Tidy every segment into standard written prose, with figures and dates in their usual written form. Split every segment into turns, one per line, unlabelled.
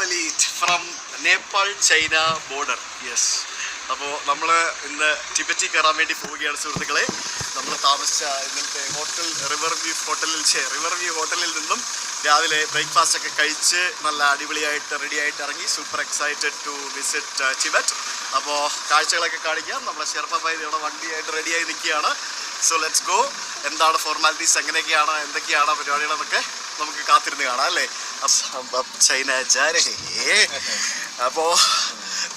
Travelite from Nepal China border. Yes. അപ്പോൾ നമ്മൾ ഇന്ന് ടിബറ്റ് കയറാൻ വേണ്ടി പോവുകയാണ് സുഹൃത്തുക്കളെ. നമ്മൾ താമസിച്ച ഇന്നത്തെ റിവർ വ്യൂ ഹോട്ടലിൽ നിന്നും രാവിലെ ബ്രേക്ക്ഫാസ്റ്റ് ഒക്കെ കഴിച്ച് നല്ല അടിപൊളിയായിട്ട് റെഡിയായിട്ട് ഇറങ്ങി. Super excited to visit Tibet. അപ്പോൾ കാഴ്ചകളൊക്കെ കാണിക്കാം. നമ്മളെ ഷെർപ്പ ഭായി ഇവിടെ വണ്ടിയായിട്ട് റെഡിയായി നിൽക്കുകയാണ്. So let's go. എന്താണ് ഫോർമാലിറ്റീസ്, എങ്ങനെയൊക്കെയാണ്, എന്തൊക്കെയാണ് പരിപാടികളെന്നൊക്കെ നമുക്ക് കാത്തിരുന്ന് കാണാം അല്ലേ. ചൈന അപ്പോൾ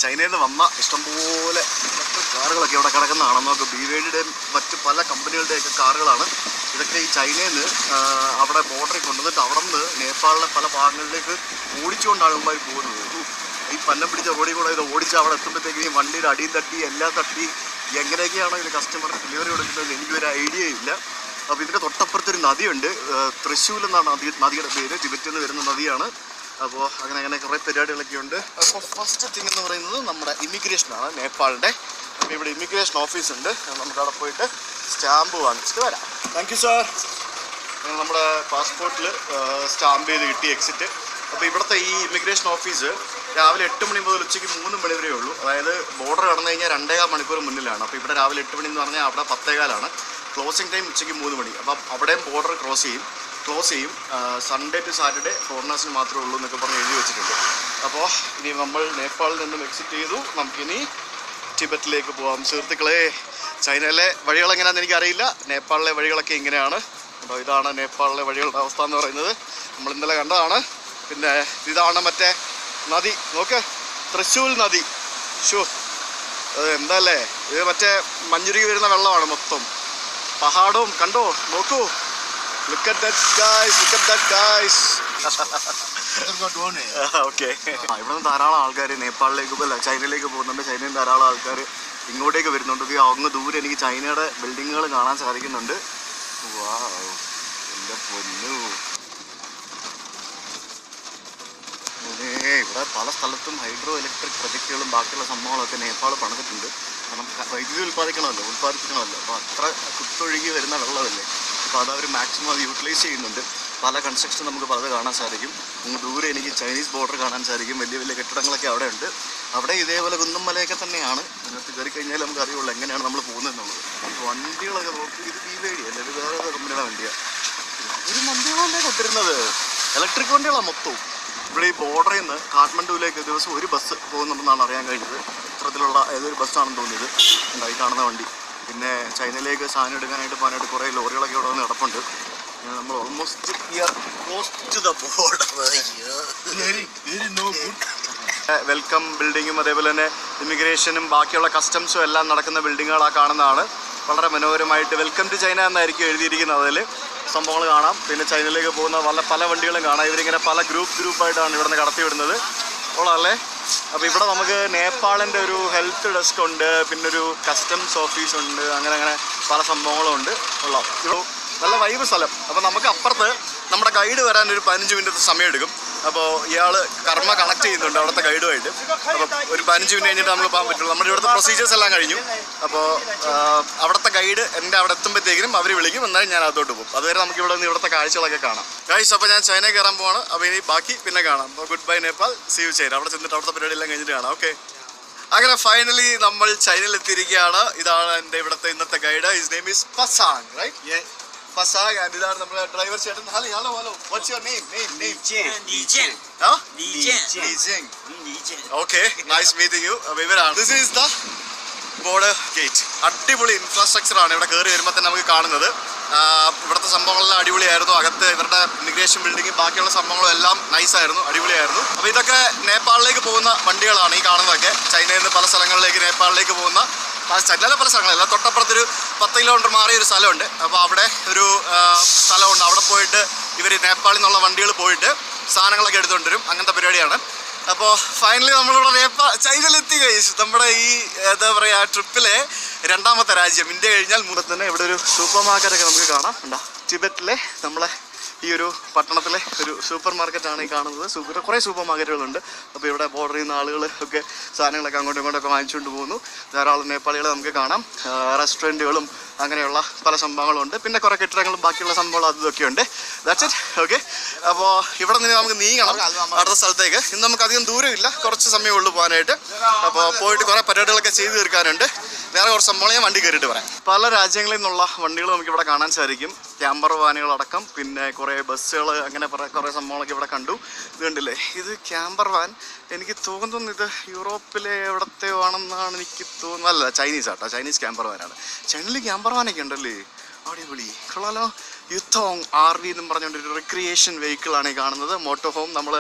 ചൈനയിൽ നിന്ന് വന്ന ഇഷ്ടംപോലെ ഇലക്ട്രിക് കാറുകളൊക്കെ ഇവിടെ കിടക്കുന്നതാണ്. നമുക്ക് BYDയുടെയും മറ്റ് പല കമ്പനികളുടെയൊക്കെ കാറുകളാണ് ഇതൊക്കെ. ഈ ചൈനയിൽ നിന്ന് അവിടെ ബോർഡറിൽ കൊണ്ടുവന്നിട്ട് അവിടെ നിന്ന് നേപ്പാളിലെ പല ഭാഗങ്ങളിലേക്ക് ഓടിച്ചുകൊണ്ടാണ് ഇവന്മാർ പോകുന്നത്. ഈ പന്നം പിടിച്ച റോഡിൽ കൂടെ ഇത് ഓടിച്ച് അവിടെ എത്തുമ്പോഴത്തേക്ക് ഈ വണ്ടിയുടെ അടിയും തട്ടി എല്ലാം തട്ടി എങ്ങനെയൊക്കെയാണോ ഇത് കസ്റ്റമർക്ക് ഡെലിവറി കൊടുക്കുന്നത് എനിക്കൊരു ഐഡിയ ഇല്ല. അപ്പോൾ ഇതിൻ്റെ തൊട്ടപ്പുറത്തൊരു നദിയുണ്ട്, തൃശ്ശൂൽ എന്നാണ് നദിയുടെ പേര്. ടിബറ്റിൽ നിന്ന് വരുന്ന നദിയാണ്. അപ്പോൾ അങ്ങനെ കുറേ പരിപാടികളൊക്കെ ഉണ്ട്. അപ്പോൾ ഫസ്റ്റ് തിങ് എന്ന് പറയുന്നത് നമ്മുടെ ഇമിഗ്രേഷനാണ്, നേപ്പാളിൻ്റെ. അപ്പോൾ ഇവിടെ ഇമിഗ്രേഷൻ ഓഫീസ് ഉണ്ട്. നമുക്ക് അവിടെ പോയിട്ട് സ്റ്റാമ്പ് വാങ്ങിച്ചിട്ട് വരാം. Thank you sir. നമ്മുടെ പാസ്പോർട്ടിൽ സ്റ്റാമ്പ് ചെയ്ത് കിട്ടി എക്സിറ്റ്. അപ്പോൾ ഇവിടുത്തെ ഈ ഇമിഗ്രേഷൻ ഓഫീസ് രാവിലെ 8 മണി മുതൽ ഉച്ചയ്ക്ക് 3 മണി വരെ ഉള്ളൂ. അതായത് ബോർഡർ കടന്നു കഴിഞ്ഞാൽ 2.25 മണിക്കൂർ മുന്നിലാണ്. അപ്പോൾ ഇവിടെ രാവിലെ 8 മണി എന്ന് പറഞ്ഞാൽ അവിടെ 10:15. ക്ലോസിംഗ് ടൈം ഉച്ചയ്ക്ക് 3 മണി. അപ്പം അവിടെയും ബോർഡർ ക്ലോസ് ചെയ്യും. സൺഡേ ടു സാറ്റർഡേ ഫോറിനേഴ്സിന് മാത്രമേ ഉള്ളൂ എന്നൊക്കെ പറഞ്ഞ് എഴുതി വെച്ചിട്ടുണ്ട്. അപ്പോൾ ഇനി നമ്മൾ നേപ്പാളിൽ നിന്നും എക്സിറ്റ് ചെയ്തു. നമുക്കിനി ടിബറ്റിലേക്ക് പോകാം സുഹൃത്തുക്കളെ. ചൈനയിലെ വഴികൾ എങ്ങനെയാണെന്ന് എനിക്കറിയില്ല. നേപ്പാളിലെ വഴികളൊക്കെ ഇങ്ങനെയാണ്. അപ്പോൾ ഇതാണ് നേപ്പാളിലെ വഴികളുടെ അവസ്ഥ എന്ന് പറയുന്നത്. നമ്മൾ ഇന്നലെ കണ്ടതാണ്. പിന്നെ ഇതാണ് മറ്റേ നദി, നോക്ക്, തൃശ്ശൂൽ നദി. ഷോ, അത് എന്താല്ലേ, ഇത് മറ്റേ മഞ്ഞുരുകി വരുന്ന വെള്ളമാണ് മൊത്തം. പഹാടവും കണ്ടോ, നോക്കൂ. Look at that guys. Okay. ഇവിടെ നിന്ന് ധാരാളം ആൾക്കാർ നേപ്പാളിലേക്ക് ചൈനയിലേക്ക് പോകുന്നുണ്ട്. ചൈനയിൽ നിന്ന് ധാരാളം ആൾക്കാർ ഇങ്ങോട്ടേക്ക് വരുന്നുണ്ട്. അങ്ങ് ദൂരെ എനിക്ക് ചൈനയുടെ ബിൽഡിങ്ങുകൾ കാണാൻ സാധിക്കുന്നുണ്ട്. വാവ്, എൻ്റെ പൊന്നു. ഇവിടെ പല സ്ഥലത്തും ഹൈഡ്രോ ഇലക്ട്രിക് പ്രൊജക്റ്റുകളും ബാക്കിയുള്ള സംഭവങ്ങളൊക്കെ നേപ്പാൾ പണിതിട്ടുണ്ട്. കാരണം വൈദ്യുതി ഉൽപ്പാദിപ്പിക്കണമല്ലോ. അപ്പോൾ അത്ര കുത്തൊഴുകി വരുന്ന വെള്ളമല്ലേ. അപ്പോൾ അതവർ മാക്സിമം അത് യൂട്ടിലൈസ് ചെയ്യുന്നുണ്ട്. പല കൺസ്ട്രക്ഷൻ നമുക്ക് പലത് കാണാൻ സാധിക്കും. ദൂരെ എനിക്ക് ചൈനീസ് ബോർഡർ കാണാൻ സാധിക്കും. വലിയ വലിയ കെട്ടിടങ്ങളൊക്കെ അവിടെ ഉണ്ട്. അവിടെ ഇതേപോലെ കുന്നും മലയൊക്കെ തന്നെയാണ്. അതിനകത്ത് കയറി കഴിഞ്ഞാൽ നമുക്ക് അറിയുള്ളൂ എങ്ങനെയാണ് നമ്മൾ പോകുന്നതെന്നുള്ളത്. വണ്ടികളൊക്കെ നോക്കി, ഇത് BYD അല്ല, ഇത് വേറെ കമ്പനിയുടെ വണ്ടിയാണ്. ഒരു വണ്ടികളല്ലേ കൊണ്ടിരുന്നത്, ഇലക്ട്രിക് വണ്ടികളാണ് മൊത്തവും. ഇവിടെ ഈ ബോർഡറിൽ നിന്ന് കാഠ്മണ്ഡുവിലേക്ക് ദിവസം ഒരു ബസ് പോകുന്നുണ്ടെന്നാണ് അറിയാൻ കഴിഞ്ഞത്. ഇത്തരത്തിലുള്ള ഏതൊരു ബസ്സാണെന്ന് തോന്നിയത്. ഉണ്ടായി കാണുന്ന വണ്ടി. പിന്നെ ചൈനയിലേക്ക് സാധനം എടുക്കാനായിട്ട് പോകാനായിട്ട് കുറേ ലോറികളൊക്കെ ഇവിടെ വന്ന് കിടപ്പുണ്ട്. നമ്മൾ ഓൾമോസ്റ്റ് വെൽക്കം ബിൽഡിങ്ങും അതേപോലെ തന്നെ ഇമിഗ്രേഷനും ബാക്കിയുള്ള കസ്റ്റംസും എല്ലാം നടക്കുന്ന ബിൽഡിങ്ങുകളാണ് കാണുന്നതാണ്. വളരെ മനോഹരമായിട്ട് വെൽക്കം ടു ചൈന എന്നായിരിക്കും എഴുതിയിരിക്കുന്നത്. അതിൽ സംഭവങ്ങൾ കാണാം. പിന്നെ ചൈനയിലേക്ക് പോകുന്ന പല വണ്ടികളും കാണാം. ഇവരിങ്ങനെ പല ഗ്രൂപ്പായിട്ടാണ് ഇവിടെ നിന്ന് കടത്തിവിടുന്നത്. ഉള്ളതല്ലേ. അപ്പോൾ ഇവിടെ നമുക്ക് നേപ്പാളിൻ്റെ ഒരു ഹെൽത്ത് ഡെസ്ക് ഉണ്ട്, പിന്നെ ഒരു കസ്റ്റംസ് ഓഫീസ് ഉണ്ട്, അങ്ങനെ പല സംഭവങ്ങളും ഉണ്ട്. കൊള്ളാം. ഇവിടെ നല്ല വൈബ് സ്ഥലം. അപ്പോൾ നമുക്ക് അപ്പുറത്ത് നമ്മുടെ ഗൈഡ് വരാൻ ഒരു 15 മിനിറ്റ് സമയം എടുക്കും. അപ്പോൾ ഇയാൾ കർമ്മ കണക്ട് ചെയ്യുന്നുണ്ട് അവിടുത്തെ ഗൈഡുമായിട്ട്. അപ്പോൾ ഒരു 15 മിനിറ്റ് കഴിഞ്ഞിട്ട് നമ്മൾ പോകാൻ പറ്റുള്ളൂ. നമ്മുടെ ഇവിടുത്തെ പ്രൊസീജിയേഴ്സ് എല്ലാം കഴിഞ്ഞു. അപ്പോൾ അവിടുത്തെ ഗൈഡ് എൻ്റെ അവിടെ എത്തുമ്പോഴത്തേക്കും അവർ വിളിക്കും. എന്നാലും ഞാൻ അതോട്ട് പോകും. അതുവരെ നമുക്ക് ഇവിടെ നിന്ന് ഇവിടുത്തെ കാഴ്ചകളൊക്കെ കാണാം. ഗൈസ്, അപ്പോൾ ഞാൻ ചൈന കയറാൻ പോവാണ്. അപ്പോൾ ഇനി ബാക്കി പിന്നെ കാണാം. അപ്പോൾ good bye Nepal, see you China. അവിടെ ചെന്നിട്ട് അവിടുത്തെ പരിപാടി എല്ലാം കഴിഞ്ഞിട്ട് കാണാം. ഓക്കെ. അങ്ങനെ ഫൈനലി നമ്മൾ ചൈനയിൽ എത്തിയിരിക്കുകയാണ്. ഇതാണ് എൻ്റെ ഇവിടുത്തെ ഇന്നത്തെ guide. His name is Pasang, right? Pasang, and ഇതാണ് നമ്മുടെ ഡ്രൈവർ ചേട്ടൻ. Hello. What's your name? Lijian. Huh? Lijian. Okay, nice meeting you. ഇവരാണ്. This is the border gate. അടിപൊളി ഇൻഫ്രാസ്ട്രക്ചർ ആണ് ഇവിടെ കയറി വരുമ്പോൾ തന്നെ നമുക്ക് കാണുന്നത്. ഇവിടുത്തെ സംഭവങ്ങളെല്ലാം അടിപൊളിയായിരുന്നു. അകത്ത് ഇവരുടെ ഇമിഗ്രേഷൻ ബിൽഡിങ്ങും ബാക്കിയുള്ള സംഭവങ്ങളും എല്ലാം നൈസായിരുന്നു, അടിപൊളിയായിരുന്നു. അപ്പോൾ ഇതൊക്കെ നേപ്പാളിലേക്ക് പോകുന്ന വണ്ടികളാണ് ഈ കാണുന്നതൊക്കെ. ചൈനയിൽ നിന്ന് പല സ്ഥലങ്ങളിലേക്ക് നേപ്പാളിലേക്ക് പോകുന്ന ചൈനയിലെ പല സ്ഥലങ്ങളല്ല, തൊട്ടപ്പുറത്തൊരു 10 കിലോമീറ്റർ മാറിയൊരു സ്ഥലമുണ്ട്. അപ്പോൾ അവിടെ ഒരു സ്ഥലമുണ്ട്. അവിടെ പോയിട്ട് ഇവർ നേപ്പാളിൽ നിന്നുള്ള വണ്ടികൾ പോയിട്ട് സാധനങ്ങളൊക്കെ എടുത്തുകൊണ്ടുവരും. അങ്ങനത്തെ പരിപാടിയാണ്. അപ്പോൾ ഫൈനലി നമ്മളിവിടെ ചൈനയിലെത്തി കഴിച്ചു. നമ്മുടെ ഈ എന്താ പറയുക ട്രിപ്പിലെ 2ാമത്തെ രാജ്യം. ഇന്ത്യ കഴിഞ്ഞാൽ മുമ്പ് തന്നെ ഇവിടെ ഒരു സൂപ്പർ മാർക്കറ്റൊക്കെ നമുക്ക് കാണാം. ഉണ്ടാ ടിബറ്റിലെ നമ്മളെ ഈ ഒരു പട്ടണത്തിലെ ഒരു സൂപ്പർ മാർക്കറ്റാണ് ഈ കാണുന്നത്. കുറേ സൂപ്പർ മാർക്കറ്റുകളുണ്ട്. അപ്പോൾ ഇവിടെ ബോർഡർ ചെയ്യുന്ന ആളുകൾ ഒക്കെ സാധനങ്ങളൊക്കെ അങ്ങോട്ടും ഇങ്ങോട്ടൊക്കെ വാങ്ങിച്ചുകൊണ്ട് പോകുന്നു. ധാരാളം നേപ്പാളികളെ നമുക്ക് കാണാം. റെസ്റ്റോറൻറ്റുകളും അങ്ങനെയുള്ള പല സംഭവങ്ങളുണ്ട്. പിന്നെ കുറേ കെട്ടിടങ്ങളും ബാക്കിയുള്ള സംഭവങ്ങളും അതൊക്കെ ഉണ്ട്. That's it. ഓക്കെ, അപ്പോൾ ഇവിടെ നിന്ന് നമുക്ക് നീങ്ങണം അടുത്ത സ്ഥലത്തേക്ക്. ഇന്ന് നമുക്ക് അധികം ദൂരമില്ല, കുറച്ച് സമയമേ ഉള്ളൂ പോകാനായിട്ട്. അപ്പോൾ പോയിട്ട് കുറേ പരിപാടികളൊക്കെ ചെയ്ത് തീർക്കാനുണ്ട്. വേറെ കുറച്ച് സംഭവങ്ങൾ ഞാൻ വണ്ടി കയറിയിട്ട് പറയാം. പല രാജ്യങ്ങളിൽ നിന്നുള്ള വണ്ടികൾ നമുക്കിവിടെ കാണാൻ സാധിക്കും. ക്യാമ്പർ വാനുകളടക്കം പിന്നെ കുറേ ബസ്സുകൾ, അങ്ങനെ കുറേ സംഭവങ്ങളൊക്കെ ഇവിടെ കണ്ടു. ഇത് കണ്ടില്ലേ, ഇത് ക്യാമ്പർ വാൻ. എനിക്ക് തോന്നുന്നു ഇത് യൂറോപ്പിലെ എവിടത്തെയോ ആണെന്നാണ് എനിക്ക് തോന്നുന്നത്. അല്ല, ചൈനീസ് ആട്ടോ, ചൈനീസ് ക്യാമ്പർ വാനാണ്. ചൈനയിൽ ക്യാമ്പർ വാനൊക്കെ ഉണ്ടല്ലേ, അടിപൊളി, കൊള്ളാലോ. യുത്തോങ് RV എന്നും പറഞ്ഞുകൊണ്ടൊരു റിക്രിയേഷൻ വെഹിക്കിളാണ് ഈ കാണുന്നത്. Motor home. നമ്മൾ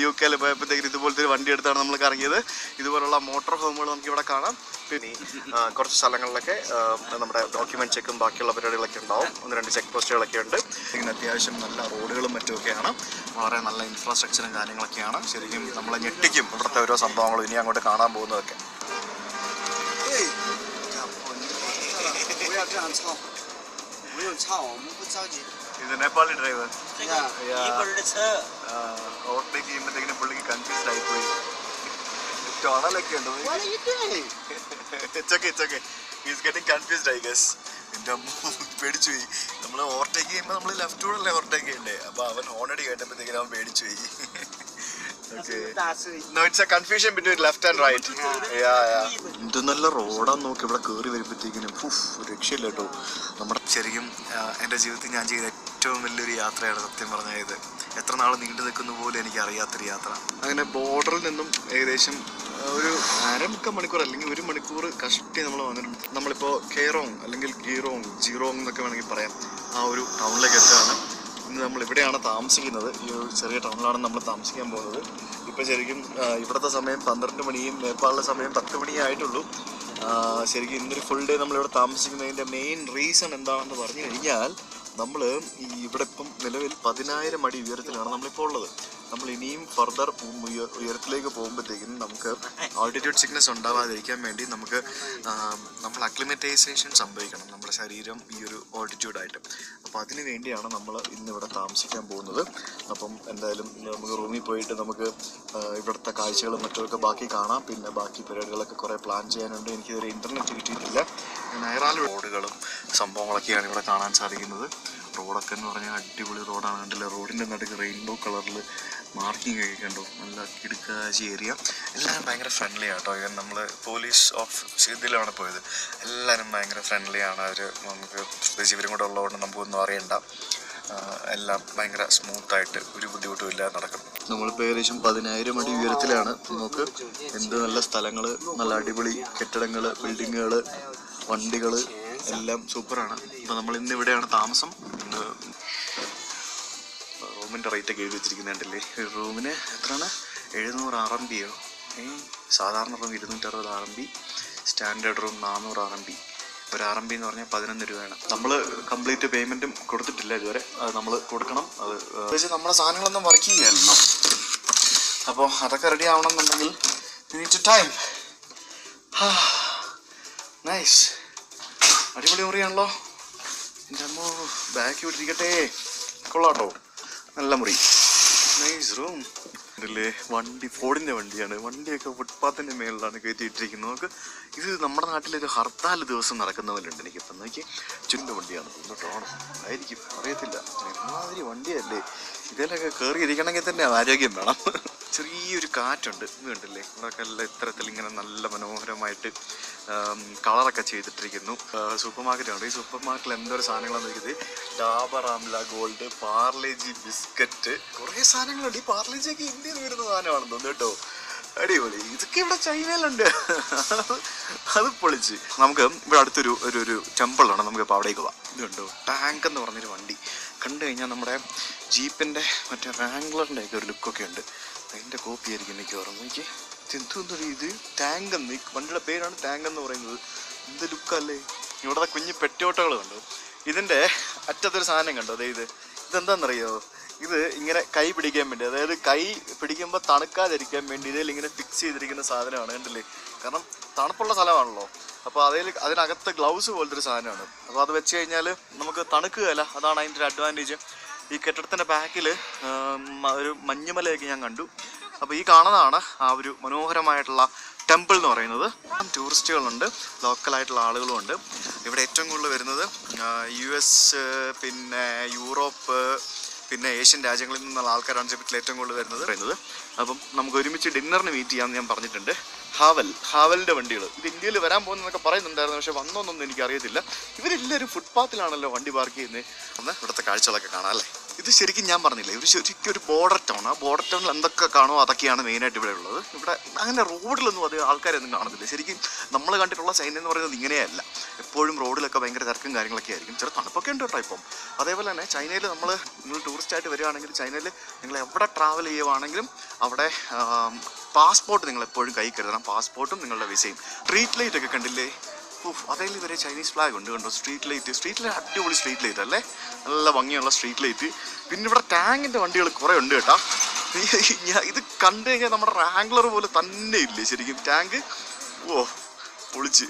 UK പോയപ്പോഴത്തേക്കും ഇതുപോലത്തെ ഒരു വണ്ടി എടുത്താണ് നമ്മൾ കറങ്ങിയത്. ഇതുപോലുള്ള മോട്ടോർ ഹോമുകൾ നമുക്കിവിടെ കാണാം. പിന്നെ കുറച്ച് സ്ഥലങ്ങളിലൊക്കെ നമ്മുടെ ഡോക്യുമെൻറ്റ് ചെക്കും ബാക്കിയുള്ള പരിപാടികളൊക്കെ ഉണ്ടാവും. 1-2 ചെക്ക് പോസ്റ്റുകളൊക്കെ ഉണ്ട്. ഇങ്ങനെ അത്യാവശ്യം നല്ല റോഡുകളും മറ്റുമൊക്കെയാണ്. വളരെ നല്ല ഇൻഫ്രാസ്ട്രക്ചറും കാര്യങ്ങളൊക്കെയാണ്. ശരിക്കും നമ്മളെ ഞെട്ടിക്കും ഇവിടുത്തെ ഓരോ സംഭവങ്ങളും ഇനി അങ്ങോട്ട് കാണാൻ പോകുന്നതൊക്കെ. ഇത് നേപ്പാളി ഡ്രൈവർ ഓവർടേക്ക് ചെയ്യുമ്പോഴത്തേക്കിനും പുള്ളിക്ക് കൺഫ്യൂസ്ഡ് ആയിപ്പോയി. ടണലൊക്കെ ഉണ്ട്. എൻ്റെ അമ്മ പേടിച്ചു പോയി. നമ്മൾ ഓവർടേക്ക് ചെയ്യുമ്പോൾ നമ്മൾ ലെഫ്റ്റോടല്ലേ ഓവർടേക്ക് ചെയ്യണ്ടേ. അപ്പോൾ അവൻ ഹോണടി കേട്ടപ്പോഴത്തേക്കിനും അവൻ പേടിച്ചു പോയി. ഇത് നല്ല റോഡാന്ന് നോക്കി ഇവിടെ കയറി വരുമ്പോഴത്തേക്കിനും രക്ഷയില്ല കേട്ടോ. നമ്മുടെ ശരിക്കും എൻ്റെ ജീവിതത്തിൽ ഞാൻ ചെയ്ത ഏറ്റവും വലിയൊരു യാത്രയാണ് സത്യം പറഞ്ഞാൽ ഇത്. എത്ര നാൾ നീണ്ടു നിൽക്കുന്ന പോലും എനിക്ക് അറിയാത്തൊരു യാത്ര. അങ്ങനെ ബോർഡറിൽ നിന്നും ഏകദേശം ഒരു 1/2 മണിക്കൂർ അല്ലെങ്കിൽ 1 മണിക്കൂർ കഷ്ടി നമ്മൾ വന്നിട്ടുണ്ട്. നമ്മളിപ്പോൾ കെയറോങ് അല്ലെങ്കിൽ ജീറോങ് എന്നൊക്കെ വേണമെങ്കിൽ പറയാം. ആ ഒരു ടൗണിലേക്ക് എത്തുകയാണ്. ഇന്ന് നമ്മൾ ഇവിടെയാണ് താമസിക്കുന്നത്. ഈ ഒരു ചെറിയ ടൗണിലാണ് നമ്മൾ താമസിക്കാൻ പോകുന്നത്. ഇപ്പോൾ ശരിക്കും ഇവിടുത്തെ സമയം 12 മണിയും നേപ്പാളിലെ സമയം 10 മണിയേ ആയിട്ടുള്ളൂ. ശരിക്കും ഇന്നൊരു ഫുൾ ഡേ നമ്മളിവിടെ താമസിക്കുന്നതിൻ്റെ മെയിൻ റീസൺ എന്താണെന്ന് പറഞ്ഞു കഴിഞ്ഞാൽ, നമ്മൾ ഇവിടെ ഇപ്പം നിലവിൽ 10,000 അടി ഉയരത്തിലാണ് നമ്മളിപ്പോൾ ഉള്ളത്. നമ്മൾ ഇനിയും ഫർദർ ഉയരത്തിലേക്ക് പോകുമ്പോഴത്തേക്കും നമുക്ക് ആൾട്ടിറ്റ്യൂഡ് സിക്നസ് ഉണ്ടാവാതിരിക്കാൻ വേണ്ടി നമ്മൾ അക്ലിമറ്റൈസേഷൻ സംഭവിക്കണം നമ്മുടെ ശരീരം ഈ ഒരു ഓൾട്ടിറ്റ്യൂഡായിട്ട്. അപ്പോൾ അതിന് വേണ്ടിയാണ് നമ്മൾ ഇന്നിവിടെ താമസിക്കാൻ പോകുന്നത്. അപ്പം എന്തായാലും നമുക്ക് റൂമിൽ പോയിട്ട് നമുക്ക് ഇവിടുത്തെ കാഴ്ചകളും മറ്റുമൊക്കെ ബാക്കി കാണാം. പിന്നെ ബാക്കി പരിപാടികളൊക്കെ കുറേ പ്ലാൻ ചെയ്യാനുണ്ട്. എനിക്കിതൊരു ഇൻ്റർനെറ്റ് കിട്ടിയിട്ടില്ല. നൈറാൽ റോഡുകളും സംഭവങ്ങളൊക്കെയാണ് ഇവിടെ കാണാൻ സാധിക്കുന്നത്. റോഡൊക്കെ എന്ന് പറഞ്ഞാൽ അടിപൊളി റോഡാണ്. കണ്ടില്ല, റോഡിൻ്റെ നടുക്ക് റെയിൻബോ കളറിൽ മാർക്കിംഗ് ഒക്കെ കണ്ടു. നല്ല കിടുക്കാശി ഏരിയ. എല്ലാവരും ഭയങ്കര ഫ്രണ്ട്ലി ആട്ടോ. ഇവൻ നമ്മൾ പോലീസ് ഇതിലാണ് പോയത്. എല്ലാവരും ഭയങ്കര ഫ്രണ്ട്ലി ആണ്. അവർ നമുക്ക് പ്രത്യേകിച്ച് ഇവരും കൂടെ ഉള്ളതുകൊണ്ട് നമുക്കൊന്നും അറിയണ്ട. എല്ലാം ഭയങ്കര സ്മൂത്തായിട്ട് ഒരു ബുദ്ധിമുട്ടും ഇല്ലാതെ നടക്കും. നമ്മളിപ്പോൾ ഏകദേശം 10,000 അടി ഉയരത്തിലാണ്. നമുക്ക് എന്ത് നല്ല സ്ഥലങ്ങൾ, നല്ല അടിപൊളി കെട്ടിടങ്ങൾ, ബിൽഡിങ്ങുകൾ, വണ്ടികൾ എല്ലാം സൂപ്പറാണ്. അപ്പോൾ നമ്മൾ ഇന്ന് ഇവിടെയാണ് താമസം. റൂമിൻ്റെ റേറ്റൊക്കെ എഴുതി വെച്ചിരിക്കുന്നുണ്ടല്ലേ. റൂമിന് എത്രയാണ്? 700 RMB. സാധാരണ room 260 RMB, standard room 400 RMB. ഒരു RMB എന്ന് പറഞ്ഞാൽ 11 രൂപയാണ്. നമ്മൾ കംപ്ലീറ്റ് പേയ്മെൻറ്റും കൊടുത്തിട്ടില്ല ഇതുവരെ. അത് നമ്മൾ കൊടുക്കണം. അത് പക്ഷേ നമ്മുടെ സാധനങ്ങളൊന്നും വർക്ക് ചെയ്യുകയല്ലോ. അപ്പോൾ അതൊക്കെ റെഡി ആവണമെന്നുണ്ടെങ്കിൽ ടൈം. നൈസ്, അടിപൊളി മുറിയാണല്ലോ. എൻ്റെ അമ്മോ, ബാക്ക് വിട്ടിരിക്കട്ടെ. കൊള്ളാട്ടോ, നല്ല മുറി. Nice room. ഇതില്ലേ വണ്ടി, ഫോർഡിൻ്റെ വണ്ടിയാണ്. വണ്ടിയൊക്കെ ഫുട്പാത്തിൻ്റെ മേളിലാണ് കയറ്റിയിട്ടിരിക്കുന്നത്. നമുക്ക് ഇത് നമ്മുടെ നാട്ടിലൊരു ഹർത്താൽ ദിവസം നടക്കുന്ന പോലെ ഉണ്ട് എനിക്കിപ്പം. നോക്കി ചുൻ്റെ വണ്ടിയാണ് തോന്നിട്ടോ, ആയിരിക്കും, അറിയത്തില്ല. ഒരുമാതിരി വണ്ടിയല്ലേ. ഇതിലൊക്കെ കയറി ഇരിക്കണമെങ്കിൽ തന്നെ ആരോഗ്യം വേണം. ചെറിയൊരു കാറ്റുണ്ട്. ഇത് കണ്ടില്ലേ, ഇവിടെയൊക്കെ എല്ലാം ഇത്തരത്തിൽ ഇങ്ങനെ നല്ല മനോഹരമായിട്ട് കളറൊക്കെ ചെയ്തിട്ടിരിക്കുന്നു. സൂപ്പർ മാർക്കറ്റാണ്. ഈ സൂപ്പർ മാർക്കറ്റിൽ എന്തൊരു സാധനങ്ങളാണെന്ന് നോക്കിയത്. ഡാബർ ആംല ഗോൾഡ്, പാർലേജി ബിസ്ക്കറ്റ്, കുറേ സാധനങ്ങളുണ്ട്. ഈ പാർലേജിയൊക്കെ ഇന്ത്യയിൽ നിന്ന് വരുന്ന സാധനമാണെന്ന് തോന്നുന്നു കേട്ടോ. അടിപൊളി. ഇതൊക്കെ ഇവിടെ ചൈനയിലുണ്ട്. അത് പൊളിച്ച്. നമുക്ക് ഇവിടെ അടുത്തൊരു ഒരു ടെമ്പിളാണ്. നമുക്കിപ്പോൾ അവിടേക്ക് പോവാം. ഇത് കണ്ടോ, ടാങ്ക് എന്ന് പറഞ്ഞൊരു വണ്ടി കണ്ടു കഴിഞ്ഞാൽ നമ്മുടെ ജീപ്പിൻ്റെ മറ്റേ റാംഗ്ലറിൻ്റെ ഒക്കെ ഒരു ലുക്കൊക്കെ ഉണ്ട്. അതിൻ്റെ കോപ്പി ആയിരിക്കും എനിക്ക് ഓർമ്മ. എനിക്ക് എന്തൊരു ഇത് ടാങ്ക് എന്ന്, ഈ വണ്ടിയുടെ പേരാണ് ടാങ്ക് എന്ന് പറയുന്നത്. എന്ത് ലുക്കല്ലേ. ഇവിടുത്തെ കുഞ്ഞ് പെട്ടിയോട്ടകൾ കണ്ടു. ഇതിൻ്റെ അറ്റത്തൊരു സാധനം കണ്ടോ, അതായത് ഇതെന്താണെന്നറിയോ, ഇത് ഇങ്ങനെ കൈ പിടിക്കാൻ വേണ്ടി, അതായത് കൈ പിടിക്കുമ്പോൾ തണുക്കാതിരിക്കാൻ വേണ്ടി ഇതിലിങ്ങനെ ഫിക്സ് ചെയ്തിരിക്കുന്ന സാധനമാണ്. കണ്ടില്ലേ, കാരണം തണുപ്പുള്ള സ്ഥലമാണല്ലോ. അപ്പോൾ അതിനകത്ത് ഗ്ലൗസ് പോലത്തെ ഒരു സാധനമാണ്. അപ്പോൾ അത് വെച്ച് കഴിഞ്ഞാൽ നമുക്ക് തണുക്കുകയല്ല. അതാണ് അതിൻ്റെ ഒരു അഡ്വാൻറ്റേജ്. ഈ കെട്ടിടത്തിൻ്റെ ബാക്കിൽ ഒരു മഞ്ഞുമലയൊക്കെ ഞാൻ കണ്ടു. അപ്പോൾ ഈ കാണുന്നതാണ് ആ ഒരു മനോഹരമായിട്ടുള്ള ടെമ്പിൾ എന്ന് പറയുന്നത്. ടൂറിസ്റ്റുകളുണ്ട്, ലോക്കലായിട്ടുള്ള ആളുകളുമുണ്ട്. ഇവിടെ ഏറ്റവും കൂടുതൽ വരുന്നത് US, പിന്നെ യൂറോപ്പ്, പിന്നെ ഏഷ്യൻ രാജ്യങ്ങളിൽ നിന്നുള്ള ആൾക്കാരാണ് ടിബറ്റിൽ ഏറ്റവും കൂടുതൽ വരുന്നത്. അപ്പം നമുക്ക് ഒരുമിച്ച് ഡിന്നറിന് മീറ്റ് ചെയ്യാമെന്ന് ഞാൻ പറഞ്ഞിട്ടുണ്ട്. ഹാവലിൻ്റെ വണ്ടികൾ ഇത് ഇന്ത്യയിൽ വരാൻ പോകുന്നതെന്നൊക്കെ പറയുന്നുണ്ടായിരുന്നു, പക്ഷേ വന്നോന്നൊന്നും എനിക്കറിയത്തില്ല. ഇവരെല്ലാവരും ഫുട്പാത്തിലാണല്ലോ വണ്ടി പാർക്ക് ചെയ്യുന്നത്. ഒന്ന് ഇവിടുത്തെ കാഴ്ചകളൊക്കെ കാണാം അല്ലേ. ഇത് ശരിക്കും ഞാൻ പറഞ്ഞില്ല, ഇവർ ശരിക്കും ഒരു ബോർഡർ ടൗൺ. ആ ബോർഡർ ടൗണിൽ എന്തൊക്കെ കാണുമോ അതൊക്കെയാണ് മെയിനായിട്ട് ഇവിടെ ഉള്ളത്. ഇവിടെ അങ്ങനെ റോഡിലൊന്നും അത് ആൾക്കാരൊന്നും കാണുന്നില്ല. ശരിക്കും നമ്മൾ കണ്ടിട്ടുള്ള ചൈന എന്ന് പറയുന്നത് ഇങ്ങനെയല്ല. എപ്പോഴും റോഡിലൊക്കെ ഭയങ്കര തിരക്കും കാര്യങ്ങളൊക്കെ ആയിരിക്കും. ചെറു തണുപ്പൊക്കെ ഉണ്ട് കേട്ടോ ഇപ്പം. അതേപോലെ തന്നെ ചൈനയിൽ നിങ്ങൾ ടൂറിസ്റ്റായിട്ട് വരികയാണെങ്കിൽ ചൈനയിൽ നിങ്ങൾ എവിടെ ട്രാവൽ ചെയ്യുവാണെങ്കിലും അവിടെ പാസ്പോർട്ട് നിങ്ങൾ എപ്പോഴും കൈ കരുതണം. പാസ്പോർട്ടും നിങ്ങളുടെ വിസയും. സ്ട്രീറ്റ് ലൈറ്റ് ഒക്കെ കണ്ടില്ലേ? അതിൽ വരെ ചൈനീസ് ഫ്ലാഗ് ഉണ്ട് കണ്ടോ. സ്ട്രീറ്റ് ലൈറ്റ് അടിപൊളി സ്ട്രീറ്റ് ലൈറ്റ് അല്ലേ, നല്ല ഭംഗിയുള്ള സ്ട്രീറ്റ് ലൈറ്റ്. പിന്നെ ഇവിടെ ടാങ്കിൻ്റെ വണ്ടികൾ കുറേ ഉണ്ട് കേട്ടോ. ഇത് കണ്ടു കഴിഞ്ഞാൽ നമ്മുടെ റാംഗ്ലർ പോലെ തന്നെ ഇല്ലേ ശരിക്കും ടാങ്ക്. പൊളിച്ച്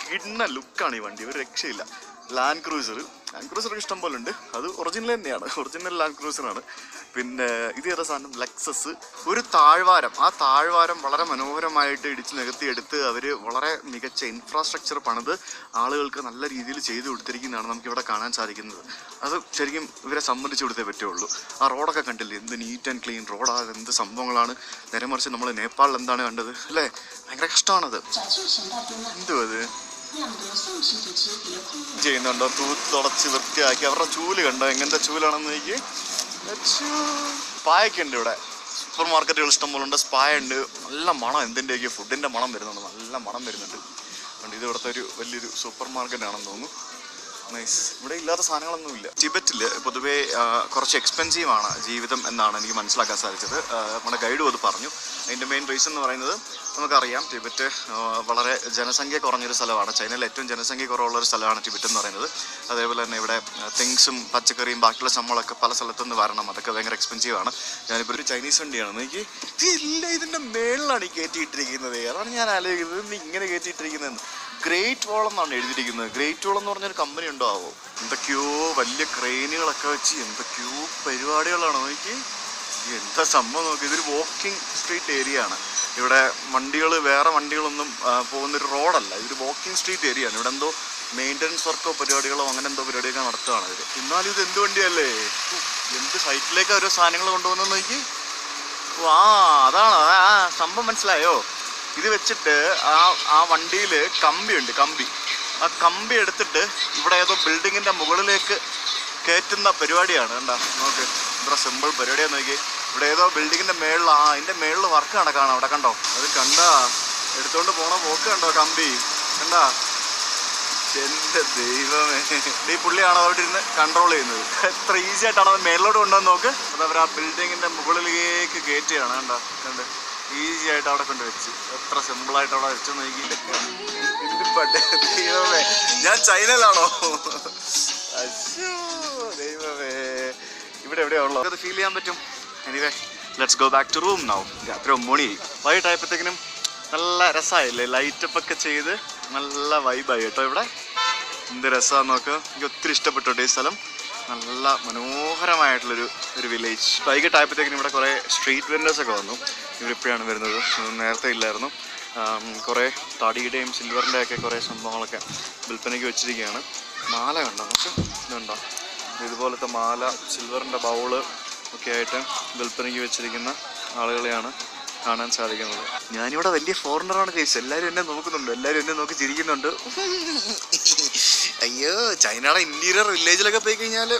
കിടുന്ന ലുക്കാണ് ഈ വണ്ടി, ഒരു രക്ഷയില്ല. ലാൻഡ് ക്രൂസർ ഇഷ്ടം പോലെ ഉണ്ട്. അത് ഒറിജിനൽ തന്നെയാണ്, ഒറിജിനൽ ലാൻഡ് ക്രൂസറാണ്. പിന്നെ ഇത് ഏതാ സാധനം, ലെക്സസ്. ഒരു താഴ്വാരം, ആ താഴ്വാരം വളരെ മനോഹരമായിട്ട് ഇടിച്ച് നികത്തിയെടുത്ത് അവർ വളരെ മികച്ച ഇൻഫ്രാസ്ട്രക്ചർ പണിത് ആളുകൾക്ക് നല്ല രീതിയിൽ ചെയ്തു കൊടുത്തിരിക്കുന്നതാണ് നമുക്കിവിടെ കാണാൻ സാധിക്കുന്നത്. അത് ശരിക്കും ഇവരെ സംബന്ധിച്ച് കൊടുത്തേ പറ്റുള്ളൂ. ആ റോഡൊക്കെ കണ്ടില്ലേ, എന്ത് നീറ്റ് ആൻഡ് ക്ലീൻ റോഡാണ്, എന്ത് സംഭവങ്ങളാണ്. നേരെ മറിച്ച് നമ്മൾ നേപ്പാളിൽ എന്താണ് കണ്ടത് അല്ലേ, ഭയങ്കര കഷ്ടമാണത്. എന്തുവാ അത് ചെയ്യുന്നുണ്ടോ, തുടച്ച് വൃത്തിയാക്കി. അവരുടെ ചൂല് കണ്ടോ, എങ്ങനത്തെ ചൂലാണെന്ന് എനിക്ക്. സ്പായൊക്കെ ഉണ്ട് ഇവിടെ, സൂപ്പർ മാർക്കറ്റുകൾ ഇഷ്ടം പോലെ ഉണ്ട്. സ്പായ ഉണ്ട്, നല്ല മണം, എന്തിൻ്റെയൊക്കെ ഫുഡിൻ്റെ മണം വരുന്നുണ്ട്, നല്ല മണം വരുന്നുണ്ട്. ഇത് ഇവിടുത്തെ ഒരു വലിയൊരു സൂപ്പർ മാർക്കറ്റാണെന്ന് തോന്നുന്നു. നൈസ്. ഇവിടെ ഇല്ലാത്ത സാധനങ്ങളൊന്നുമില്ല. ടിബറ്റിൽ പൊതുവേ കുറച്ച് എക്സ്പെൻസീവാണ് ജീവിതം എന്നാണ് എനിക്ക് മനസ്സിലാക്കാൻ സാധിച്ചത്. നമ്മുടെ ഗൈഡും അത് പറഞ്ഞു. അതിൻ്റെ മെയിൻ റീസൺ എന്ന് പറയുന്നത് നമുക്കറിയാം, ടിബറ്റ് വളരെ ജനസംഖ്യ കുറഞ്ഞൊരു സ്ഥലമാണ്. ചൈനയിൽ ഏറ്റവും ജനസംഖ്യ കുറവുള്ളൊരു സ്ഥലമാണ് ടിബറ്റ് എന്ന് പറയുന്നത്. അതേപോലെ തന്നെ ഇവിടെ തിങ്സും പച്ചക്കറിയും ബാക്കിയുള്ള സംഭവങ്ങളൊക്കെ പല സ്ഥലത്തുനിന്ന് വരണം, അതൊക്കെ ഭയങ്കര എക്സ്പെൻസീവാണ്. ഞാനിപ്പോൾ ഒരു ചൈനീസ് വണ്ടിയാണ്, എനിക്ക് ഇതില്ല, ഇതിൻ്റെ മേളിലാണ് ഈ കയറ്റിയിട്ടിരിക്കുന്നത്. അതാണ് ഞാൻ ആലോചിക്കുന്നത്, ഇങ്ങനെ കയറ്റിയിട്ടിരിക്കുന്നതെന്ന്. ഗ്രേറ്റ് വാൾ എന്നാണ് എഴുതിയിരിക്കുന്നത്. ഗ്രേറ്റ് വാൾ എന്ന് പറഞ്ഞൊരു കമ്പനി ഉണ്ടാവോ. എന്തൊക്കെയോ വലിയ ക്രെയിനുകളൊക്കെ വെച്ച് എന്തൊക്കെയോ പരിപാടികളാണ്. നോക്കി എന്താ സംഭവം നോക്കി. ഇതൊരു വാക്കിംഗ് സ്ട്രീറ്റ് ഏരിയ ആണ്. ഇവിടെ വേറെ വണ്ടികളൊന്നും പോകുന്നൊരു റോഡല്ല, ഇതൊരു വാക്കിംഗ് സ്ട്രീറ്റ് ഏരിയ ആണ്. ഇവിടെ എന്തോ മെയിൻ്റനൻസ് വർക്കോ പരിപാടികളോ അങ്ങനെ എന്തോ പരിപാടിയൊക്കെ നടത്തുകയാണ് ഇവർ. എന്നാലും ഇത് എന്ത് വണ്ടിയല്ലേ, എന്ത് സൈറ്റിലേക്ക് ഓരോ സാധനങ്ങൾ കൊണ്ടുപോകുന്നത് നോക്കി. അതാണ് സംഭവം, മനസ്സിലായോ. ഇത് വെച്ചിട്ട് ആ വണ്ടിയിൽ കമ്പിയുണ്ട്, ആ കമ്പി എടുത്തിട്ട് ഇവിടെ ഏതോ ബിൽഡിങ്ങിൻ്റെ മുകളിലേക്ക് കയറ്റുന്ന പരിപാടിയാണ്. കണ്ടാ നോക്ക്, ഇത്ര സിമ്പിൾ പരിപാടിയാന്ന് നോക്കി. ഇവിടെ ഏതോ ബിൽഡിങ്ങിൻ്റെ മേളിൽ, അതിൻ്റെ മേളിൽ വർക്ക് നടക്കുകയാണ് അവിടെ, കണ്ടോ. അത് കണ്ടാ എടുത്തുകൊണ്ട് പോണ പോക്ക് കണ്ടോ, കമ്പി കണ്ടാ. എൻ്റെ ദൈവമേ, ഈ പുള്ളിയാണോ അവിടെ ഇരുന്ന് കൺട്രോൾ ചെയ്യുന്നത്. എത്ര ഈസി ആയിട്ടാണ് അത് മേളിലോട്ട് കൊണ്ടുവന്ന് നോക്ക്. അത് അവർ ആ ബിൽഡിങ്ങിൻ്റെ മുകളിലേക്ക് കയറ്റുകയാണ്. കണ്ട് ഈസി ആയിട്ട് അവിടെ കൊണ്ട് വെച്ച്, എത്ര സിമ്പിളായിട്ട് അവിടെ വെച്ച് നോക്കി. ദൈവമേ, ഞാൻ ചൈനയിലാണോ? ദൈവമേ, ഇവിടെ എവിടെയാ ഉള്ളത്, അത് ഫീൽ ചെയ്യാൻ പറ്റും. Anyway, let's go back to room now. രാത്രി 9 മണി വൈകിട്ടായപ്പോഴത്തേക്കിനും നല്ല രസമായില്ലേ, ലൈറ്റപ്പ് ഒക്കെ ചെയ്ത് നല്ല വൈബായി കേട്ടോ. ഇവിടെ എന്ത് രസമാണെന്ന് നോക്ക്. എനിക്ക് ഒത്തിരി ഇഷ്ടപ്പെട്ടു ഈ സ്ഥലം. നല്ല മനോഹരമായിട്ടുള്ളൊരു വില്ലേജ്. വൈകിട്ടായപ്പോഴത്തേക്കിനും ഇവിടെ കുറേ സ്ട്രീറ്റ് വെൻഡേഴ്സൊക്കെ വന്നു. ഇവരിപ്പോഴാണ് വരുന്നത്, നേരത്തെ ഇല്ലായിരുന്നു. കുറേ തടിയുടെയും സിൽവറിൻ്റെ ഒക്കെ കുറേ സംഭവങ്ങളൊക്കെ വിൽപ്പനയ്ക്ക് വെച്ചിരിക്കുകയാണ്. മാല കണ്ടോ നമുക്ക്, ഇതുണ്ടോ, ഇതുപോലത്തെ മാല, സിൽവറിൻ്റെ ബൗള് ഒക്കെ ആയിട്ട് വിൽപ്പനയ്ക്ക് വെച്ചിരിക്കുന്ന ആളുകളെയാണ് കാണാൻ സാധിക്കുന്നത്. ഞാനിവിടെ വലിയ ഫോറിനറാണ് കേസ്. എല്ലാവരും എന്നെ നോക്കുന്നുണ്ട്, എല്ലാവരും എന്നെ നോക്കി ചിരിക്കുന്നുണ്ട്. അയ്യോ, ചൈനയുടെ ഇൻറ്റീരിയർ വില്ലേജിലൊക്കെ പോയി കഴിഞ്ഞാൽ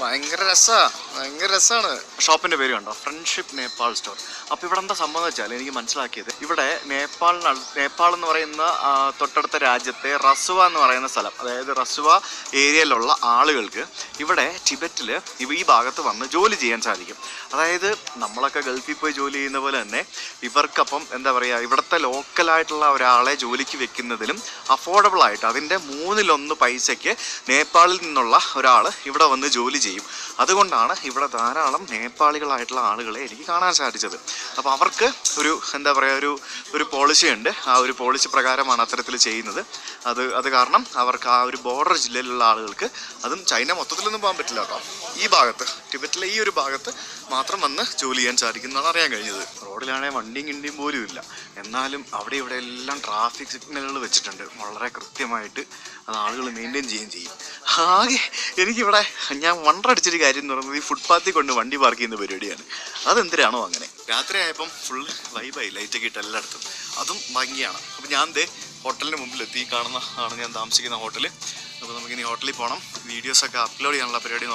ഭയങ്കര രസമാണ്. ഷോപ്പിൻ്റെ പേര് കണ്ടോ, ഫ്രണ്ട്ഷിപ്പ് നേപ്പാൾ സ്റ്റോർ. അപ്പോൾ ഇവിടെ എന്താ സംഭവം എന്ന് വെച്ചാൽ എനിക്ക് മനസ്സിലാക്കിയത്, ഇവിടെ നേപ്പാൾ എന്ന് പറയുന്ന തൊട്ടടുത്ത രാജ്യത്തെ റസുവ എന്ന് പറയുന്ന സ്ഥലം, അതായത് റസുവ ഏരിയയിലുള്ള ആളുകൾക്ക് ഇവിടെ ടിബറ്റിൽ ഈ ഭാഗത്ത് വന്ന് ജോലി ചെയ്യാൻ സാധിക്കും. അതായത് നമ്മളൊക്കെ ഗൾഫിൽ പോയി ജോലി ചെയ്യുന്ന പോലെ തന്നെ ഇവർക്കപ്പം എന്താ പറയുക, ഇവിടുത്തെ ലോക്കലായിട്ടുള്ള ഒരാളെ ജോലിക്ക് വെക്കുന്നതിലും അഫോർഡബിൾ ആയിട്ട് അതിൻ്റെ 1/3 പൈസയ്ക്ക് നേപ്പാളിൽ നിന്നുള്ള ഒരാൾ ഇവിടെ വന്ന് ജോലി ചെയ്യും. അതുകൊണ്ടാണ് ഇവിടെ ധാരാളം നേപ്പാളികളായിട്ടുള്ള ആളുകളെ എനിക്ക് കാണാൻ സാധിച്ചത്. അപ്പോൾ അവർക്ക് ഒരു എന്താ പറയുക, ഒരു പോളിസി ഉണ്ട്. ആ ഒരു പോളിസി പ്രകാരമാണ് അത്തരത്തിൽ ചെയ്യുന്നത്. അത് കാരണം അവർക്ക് ആ ഒരു ബോർഡർ ജില്ലയിലുള്ള ആളുകൾക്ക്, അതും ചൈന മൊത്തത്തിലൊന്നും പോകാൻ പറ്റില്ല കേട്ടോ, ഈ ഭാഗത്ത് ടിബറ്റിലെ ഈ ഒരു ഭാഗത്ത് മാത്രം വന്ന് ജോലി ചെയ്യാൻ സാധിക്കുന്നതാണ് അറിയാൻ കഴിഞ്ഞത്. റോഡിലാണെങ്കിൽ വണ്ടിയും കിണ്ടിയും പോലും ഇല്ല. എന്നാലും അവിടെ ഇവിടെ എല്ലാം ട്രാഫിക് സിഗ്നലുകൾ വെച്ചിട്ടുണ്ട്. വളരെ കൃത്യമായിട്ട് അത് ആളുകൾ മെയിൻറ്റെയിൻ ചെയ്യുകയും ചെയ്യും. ആകെ എനിക്കിവിടെ ഞാൻ വണ്ടടിച്ചൊരു കാര്യം എന്ന് പറയുന്നത് ഈ ഫുട്പാത്തിൽ കൊണ്ട് വണ്ടി പാർക്ക് ചെയ്യുന്ന പരിപാടിയാണ്. അതെന്തിനാണോ അങ്ങനെ. രാത്രിയായപ്പം ഫുൾ വൈബായി, ലൈറ്റൊക്കെ ഇട്ട് എല്ലായിടത്തും, അതും ഭംഗിയാണ്. അപ്പോൾ ഞാൻ ഹോട്ടലിന് മുമ്പിലെത്തി. കാണുന്ന ആണ് ഞാൻ താമസിക്കുന്ന ഹോട്ടൽ. അപ്പോൾ നമുക്കിനി ഹോട്ടലിൽ പോകണം. വീഡിയോസൊക്കെ അപ്ലോഡ് ചെയ്യാനുള്ള പരിപാടി നോക്കാം.